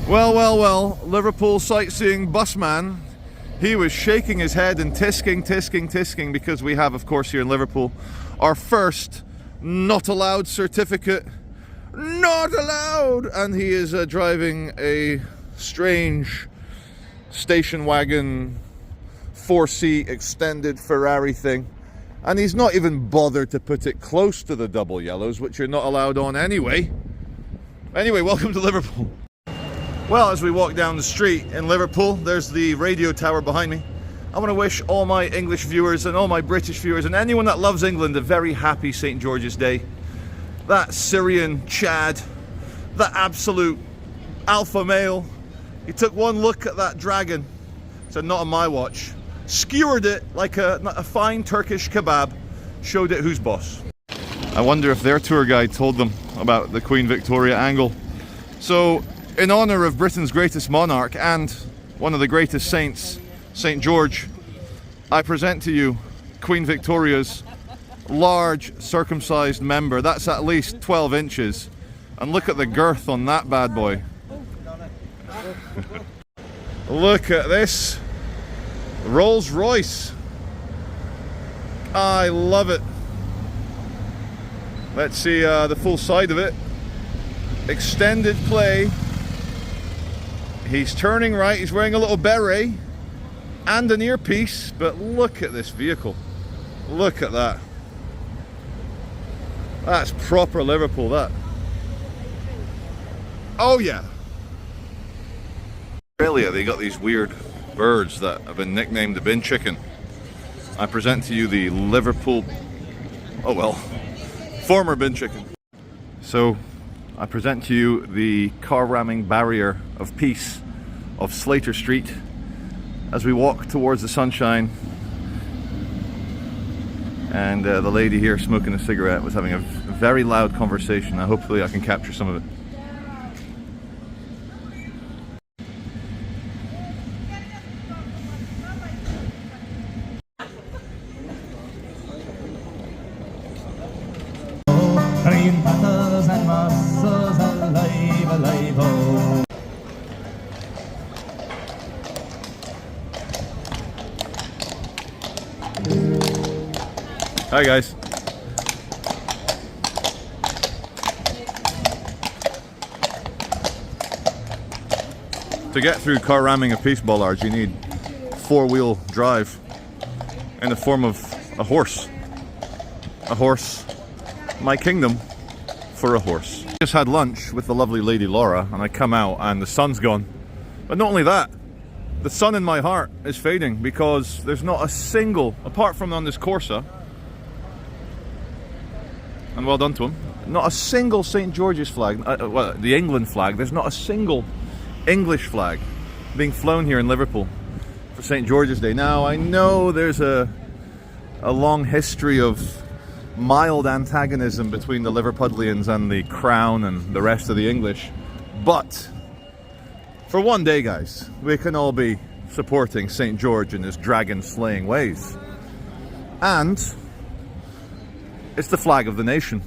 Well, well, well, Liverpool sightseeing busman. He was shaking his head and tisking because we have, of course, here in Liverpool, our first not allowed certificate. Not allowed! And he is driving a strange station wagon, 4-seat extended Ferrari thing. And he's not even bothered to put it close to the double yellows, which you're not allowed on anyway. Anyway, welcome to Liverpool. Well, as we walk down the street in Liverpool, there's the radio tower behind me. I want to wish all my English viewers and all my British viewers and anyone that loves England a very happy St. George's Day. That Syrian Chad, that absolute alpha male, he took one look at that dragon, said not on my watch, skewered it like a fine Turkish kebab, showed it who's boss. I wonder if their tour guide told them about the Queen Victoria angle. So, in honour of Britain's greatest monarch and one of the greatest saints, St. George, I present to you Queen Victoria's large circumcised member. That's at least 12 inches. And look at the girth on that bad boy. Look at this RollsRoyce. I love it. Let's see the full side of it. Extended play. He's turning right, he's wearing a little beret and an earpiece, but look at this vehicle. Look at that. That's proper Liverpool, that. Oh yeah. In Australia, they got these weird birds that have been nicknamed the bin chicken. I present to you the Liverpool, oh well, former bin chicken. So, I present to you the car ramming barrier of peace of Slater Street as we walk towards the sunshine. And the lady here smoking a cigarette was having a very loud conversation. Hopefully I can capture some of it. Hi guys. To get through car ramming of peace bollards, you need four-wheel drive in the form of a horse. A horse, my kingdom for a horse. Just had lunch with the lovely lady Laura and I come out and the sun's gone. But not only that, the sun in my heart is fading because there's not a single, apart from on this Corsa, and well done to him, not a single St. George's flag, well, the England flag, there's not a single English flag being flown here in Liverpool for St. George's Day. Now, I know there's a long history of mild antagonism between the Liverpudlians and the Crown and the rest of the English, but for one day, guys, we can all be supporting St. George in his dragon-slaying ways. And it's the flag of the nation.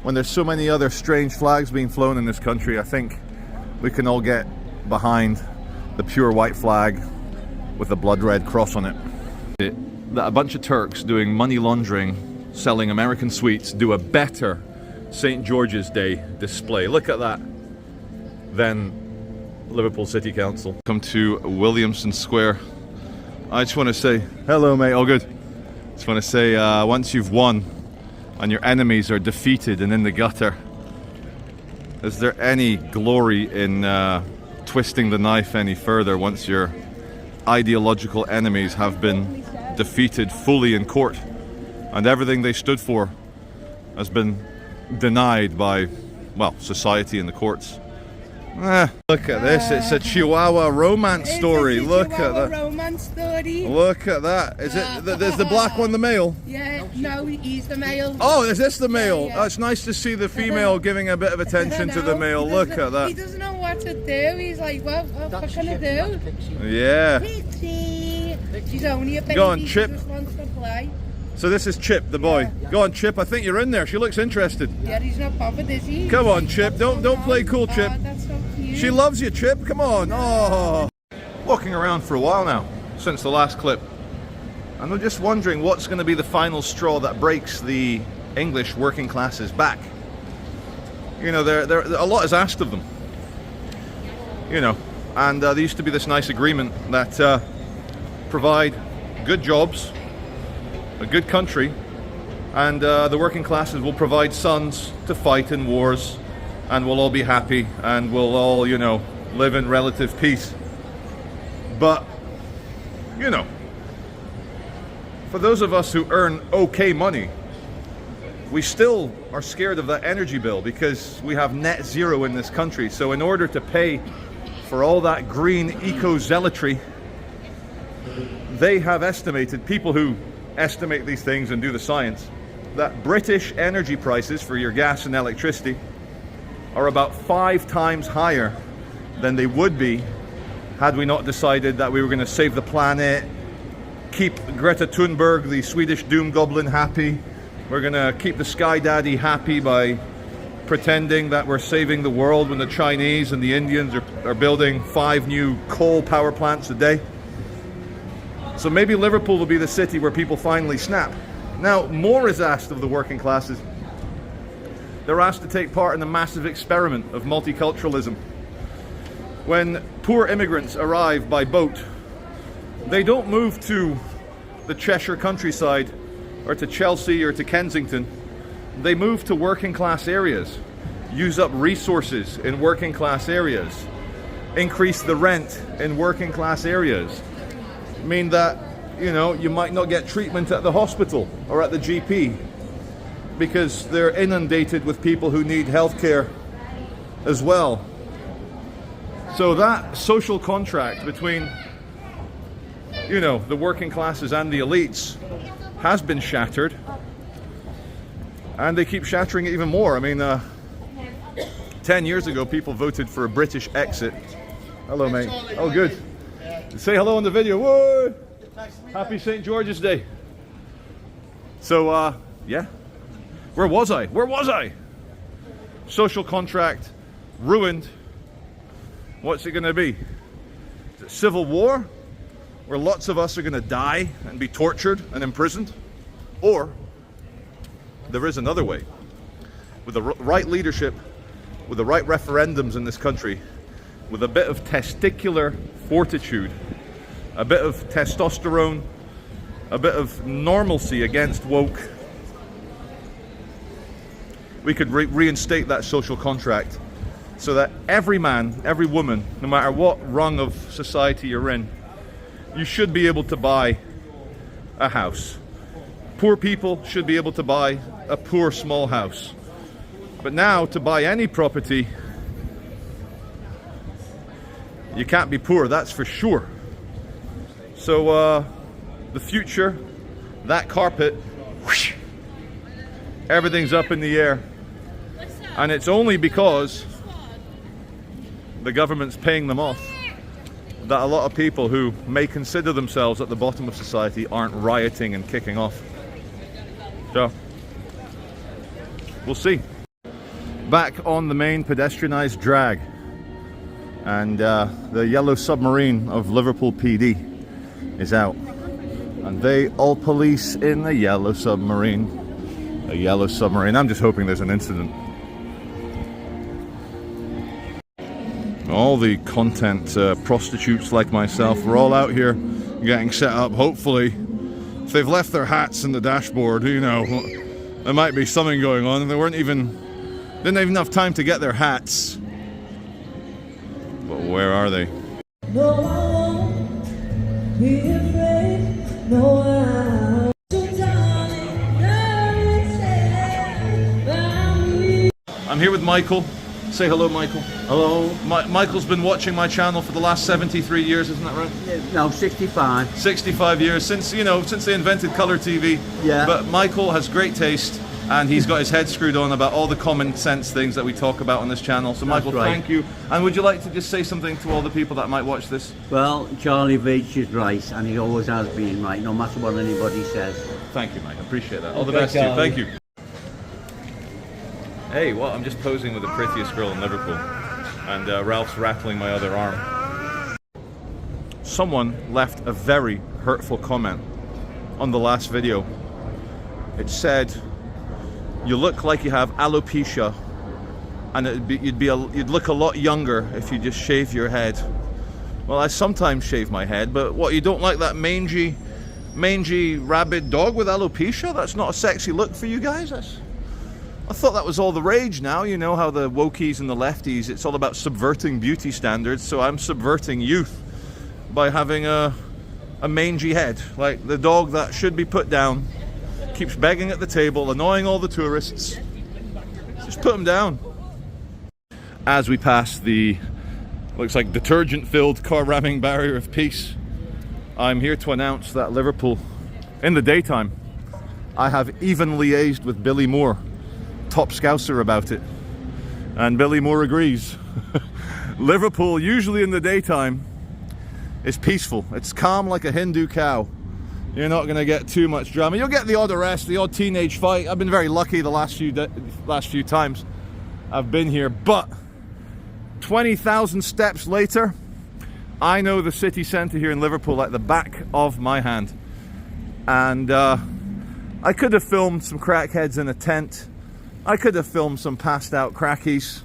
When there's so many other strange flags being flown in this country, I think we can all get behind the pure white flag with the blood red cross on it. That a bunch of Turks doing money laundering, selling American sweets, do a better St. George's Day display. Look at that. Than Liverpool City Council. Welcome to Williamson Square. I just want to say, hello mate, all good. Just want to say, once you've won and your enemies are defeated and in the gutter, is there any glory in twisting the knife any further once your ideological enemies have been defeated fully in court and everything they stood for has been denied by, well, society and the courts? Look at this, it's a Chihuahua Romance story. Look at that. Romance story. Look at that. Is it, there's the black one, the male? Yeah, no, he's the male. Oh, is this the male? Yeah, yeah. Oh, it's nice to see the female giving a bit of attention to the male. Look at that. He doesn't know what to do. He's like, well, what can I do? Yeah. Pixie. She's only a baby. Go on, Chip. She just wants to play. So this is Chip, the boy. Yeah. Go on, Chip. I think you're in there. She looks interested. Yeah, he's not bothered, is he? Come on, Chip. Don't play cool, Chip. Oh, that's so cute. She loves you, Chip. Come on. Oh. Walking around for a while now, since the last clip. And I'm just wondering what's going to be the final straw that breaks the English working classes back. You know, a lot is asked of them. You know, and there used to be this nice agreement that provide good jobs, a good country, and the working classes will provide sons to fight in wars, and we'll all be happy, and we'll all, you know, live in relative peace. But, you know, for those of us who earn okay money, we still are scared of that energy bill because we have net zero in this country. So in order to pay for all that green eco-zealotry, they have estimated, people who estimate these things and do the science, that British energy prices for your gas and electricity are about 5 times higher than they would be had we not decided that we were going to save the planet, keep Greta Thunberg, the Swedish doom goblin, happy. We're going to keep the Sky Daddy happy by pretending that we're saving the world when the Chinese and the Indians are building 5 new coal power plants a day. So maybe Liverpool will be the city where people finally snap. Now, more is asked of the working classes. They're asked to take part in the massive experiment of multiculturalism. When poor immigrants arrive by boat, they don't move to the Cheshire countryside or to Chelsea or to Kensington. They move to working class areas, use up resources in working class areas, increase the rent in working class areas, mean that, you know, you might not get treatment at the hospital or at the GP because they're inundated with people who need healthcare as well. So that social contract between, you know, the working classes and the elites has been shattered, and they keep shattering it even more. I mean, 10 years ago, people voted for a British exit. Hello, mate. Oh, good. Say hello on the video. Whoa! Happy St. George's Day. So, yeah. Where was I? Where was I? Social contract ruined. What's it going to be? Is it civil war, where lots of us are going to die and be tortured and imprisoned? Or there is another way. With the right leadership, with the right referendums in this country, with a bit of testicular fortitude, a bit of testosterone, a bit of normalcy against woke, we could reinstate that social contract so that every man, every woman, no matter what rung of society you're in, you should be able to buy a house. Poor people should be able to buy a poor small house. But now, to buy any property, you can't be poor, that's for sure. So the future, that carpet, whoosh, everything's up in the air. And it's only because the government's paying them off that a lot of people who may consider themselves at the bottom of society aren't rioting and kicking off. So, we'll see. Back on the main pedestrianised drag, and the yellow submarine of Liverpool PD is out, and they all police in the yellow submarine. A yellow submarine. I'm just hoping there's an incident. All the content prostitutes like myself, we're all out here getting set up. Hopefully, if they've left their hats in the dashboard, you know, there might be something going on. They didn't even have time to get their hats. But where are they? No, I won't be afraid. No, I won't. I'm here with Michael. Say hello, Michael. Hello. Michael's been watching my channel for the last 73 years, isn't that right? No, 65. 65 years, since they invented colour TV. Yeah. But Michael has great taste, and he's got his head screwed on about all the common sense things that we talk about on this channel. So Michael, right. Thank you. And would you like to just say something to all the people that might watch this? Well, Charlie Veitch is right, and he always has been right, no matter what anybody says. Thank you, Mike. I appreciate that. All the Okay, best to you. Charlie. Thank you. Hey, well, I'm just posing with the prettiest girl in Liverpool. And Ralph's rattling my other arm. Someone left a very hurtful comment on the last video. It said, "You look like you have alopecia, and you'd look a lot younger if you just shave your head." Well, I sometimes shave my head, but what, you don't like that mangy, rabid dog with alopecia? That's not a sexy look for you guys? I thought that was all the rage now. You know how the wokies and the lefties, it's all about subverting beauty standards, so I'm subverting youth by having a mangy head, like the dog that should be put down, keeps begging at the table, annoying all the tourists. Just put him down. As we pass the, looks like detergent-filled car ramming barrier of peace, I'm here to announce that Liverpool, in the daytime, I have even liaised with Billy Moore, top Scouser, about it. And Billy Moore agrees. Liverpool, usually in the daytime, is peaceful. It's calm like a Hindu cow. You're not going to get too much drama. You'll get the odd arrest, the odd teenage fight. I've been very lucky the last few times I've been here, but 20,000 steps later, I know the city centre here in Liverpool like the back of my hand. And I could have filmed some crackheads in a tent. I could have filmed some passed out crackies.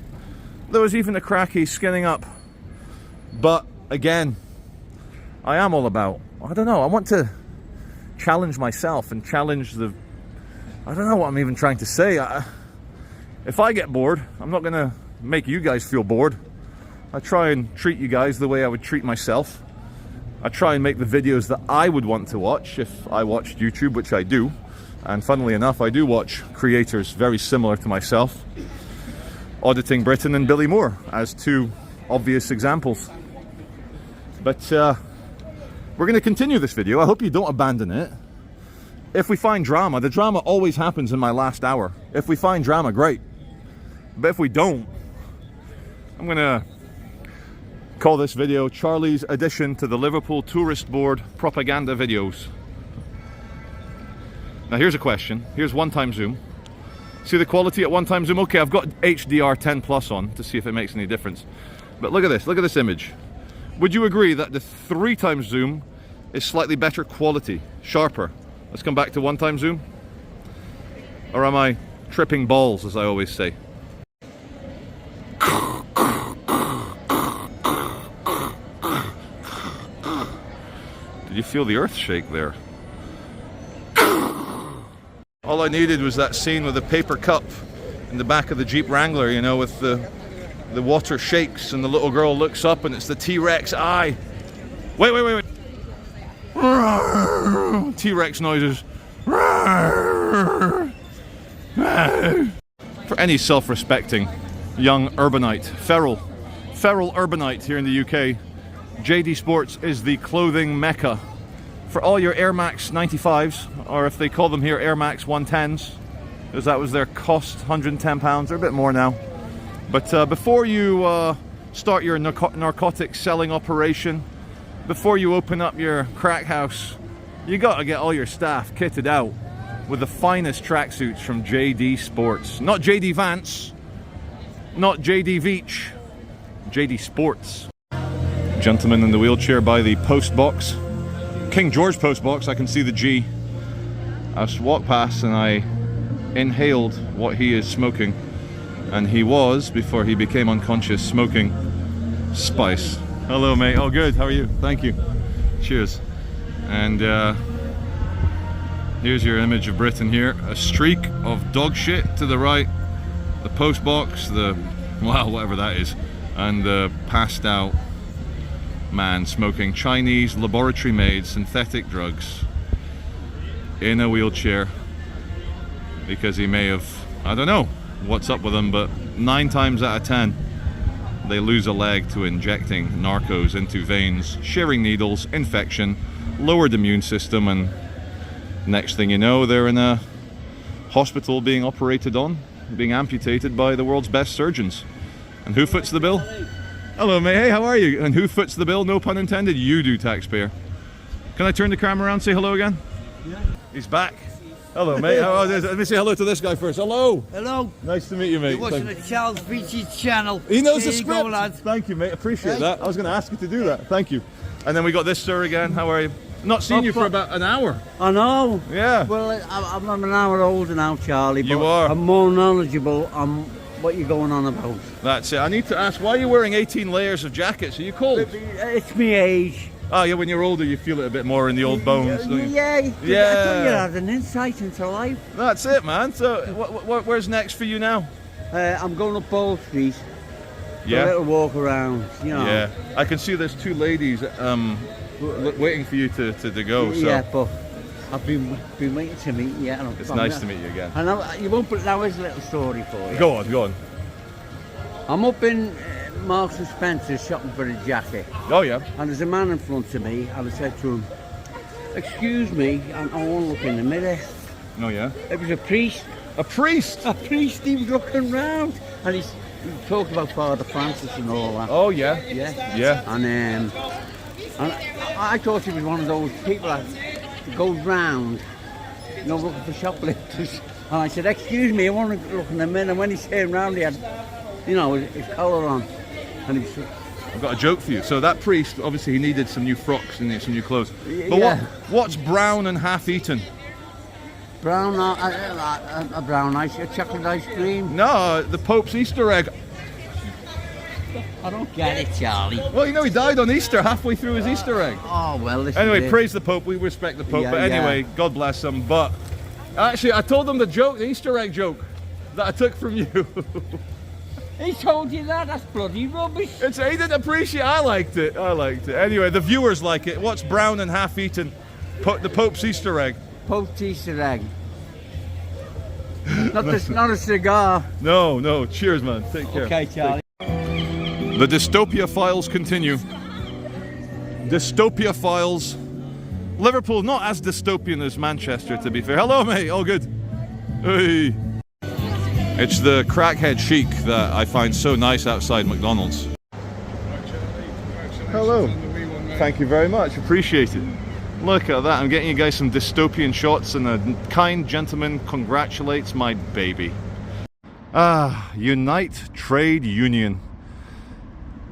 There was even a crackie skinning up. But again, I am all about, I don't know, I want to challenge myself and challenge the, I don't know what I'm even trying to say. If I get bored, I'm not going to make you guys feel bored. I try and treat you guys the way I would treat myself. I try and make the videos that I would want to watch if I watched YouTube, which I do. And funnily enough, I do watch creators very similar to myself. Auditing Britain and Billy Moore as two obvious examples. But we're going to continue this video. I hope you don't abandon it. If we find drama, the drama always happens in my last hour. If we find drama, great. But if we don't, I'm going to call this video Charlie's addition to the Liverpool Tourist Board propaganda videos. Now here's a question. Here's one-time zoom. See the quality at one-time zoom? Okay, I've got HDR 10 Plus on to see if it makes any difference. But look at this image. Would you agree that the 3x zoom is slightly better quality, sharper? Let's come back to one-time zoom. Or am I tripping balls, as I always say? Did you feel the earth shake there? All I needed was that scene with the paper cup in the back of the Jeep Wrangler, you know, with the water shakes and the little girl looks up and it's the T-Rex eye. Wait. T-Rex noises. For any self-respecting young urbanite, feral urbanite here in the UK, JD Sports is the clothing mecca for all your Air Max 95s, or if they call them here Air Max 110s, because that was their cost, £110, they're a bit more now. But before you start your narcotics selling operation, before you open up your crack house, you got to get all your staff kitted out with the finest tracksuits from JD Sports. Not JD Vance, not JD Veach, JD Sports. Gentleman in the wheelchair by the post box, King George post box. I can see the G. I just walked past and I inhaled what he is smoking, and he was, before he became unconscious, smoking spice. Hello mate, all good, how are you? Thank you, cheers. And here's your image of Britain here, a streak of dog shit to the right, the post box, the, wow, whatever that is, and the passed out man smoking Chinese laboratory made synthetic drugs in a wheelchair because he may have, I don't know what's up with him, but 9 times out of 10 they lose a leg to injecting narcos into veins, sharing needles, infection, lowered immune system, and next thing you know they're in a hospital being operated on, being amputated by the world's best surgeons. And who foots the bill? Hello mate, hey, how are you? And who foots the bill? No pun intended. You do, taxpayer. Can I turn the camera around and say hello again? Yeah. He's back. Hello, mate. Let me say hello to this guy first. Hello. Hello. Nice to meet you, mate. You're watching the Charles Beach's channel. He knows There the you script. go, lads. Thank you, mate. Appreciate that. I was going to ask you to do that. Thank you. And then we got this sir again. How are you? Not seen you for about an hour. I know. Yeah. Well, I'm an hour older now, Charlie. You but are. I'm more knowledgeable on what you're going on about. That's it. I need to ask, why are you wearing 18 layers of jackets? Are you cold? It's me age. Oh, yeah, when you're older, you feel it a bit more in the old bones, don't you? Yeah. I thought you had an insight into life. That's it, man. So, where's next for you now? I'm going up Ball Street. Yeah. A little walk around, you know. Yeah. I can see there's two ladies waiting for you to go. So. Yeah, but I've been waiting to meet you. And It's nice to meet you again. And you won't put now. Here's a little story for you. Go on, go on. I'm up in Marks and Spencer's shopping for a jacket. Oh, yeah. And there's a man in front of me, and I said to him, "Excuse me," and I won't look in the mirror. Oh, yeah. It was a priest. A priest? A priest, he was looking round. And he talked about Father Francis and all that. Oh, yeah. Yeah. Yeah. And I thought he was one of those people that goes round, you know, looking for shoplifters. And I said, "Excuse me, I want to look in the mirror." And when he turned round, he had, you know, his collar on. And he was, I've got a joke for you. So that priest, obviously, he needed some new frocks and some new clothes. But Yeah. what's brown and half-eaten? brown, a brown ice, a chocolate ice cream. No, the Pope's Easter egg. I don't get it, Charlie. Well, you know, he died on Easter, halfway through his Easter egg. Oh, well, this Anyway, is it. praise the Pope. We respect the Pope. Yeah, but anyway, yeah. God bless him. But actually, I told him the joke, the Easter egg joke that I took from you. He told you that? That's bloody rubbish. He didn't appreciate. I liked it. I liked it. Anyway, the viewers like it. What's brown and half-eaten? The Pope's Easter egg. Pope's Easter egg. Not a cigar. No. Cheers, man. Take care. Okay, Charlie. The Dystopia Files continue. Dystopia Files. Liverpool, not as dystopian as Manchester, to be fair. Hello, mate. All good. Hey. It's the crackhead chic that I find so nice outside McDonald's. Hello. Thank you very much. Appreciate it. Look at that. I'm getting you guys some dystopian shots, and a kind gentleman congratulates my baby. Unite Trade Union.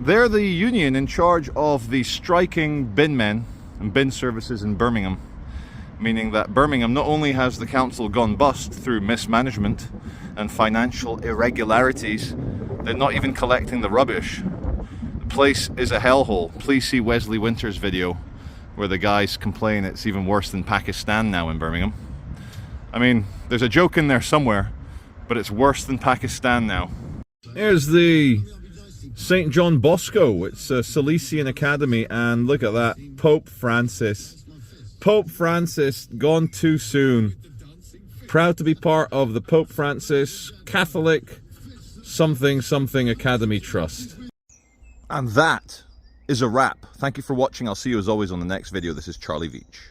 They're the union in charge of the striking bin men and bin services in Birmingham, meaning that Birmingham not only has the council gone bust through mismanagement and financial irregularities, they're not even collecting the rubbish. The place is a hellhole. Please see Wesley Winter's video where the guys complain it's even worse than Pakistan now in Birmingham. I mean, there's a joke in there somewhere, but it's worse than Pakistan now. Here's the St. John Bosco. It's a Salesian academy, and look at that. Pope Francis. Pope Francis, gone too soon. Proud to be part of the Pope Francis Catholic something Academy Trust. And that is a wrap. Thank you for watching. I'll see you as always on the next video. This is Charlie Veach.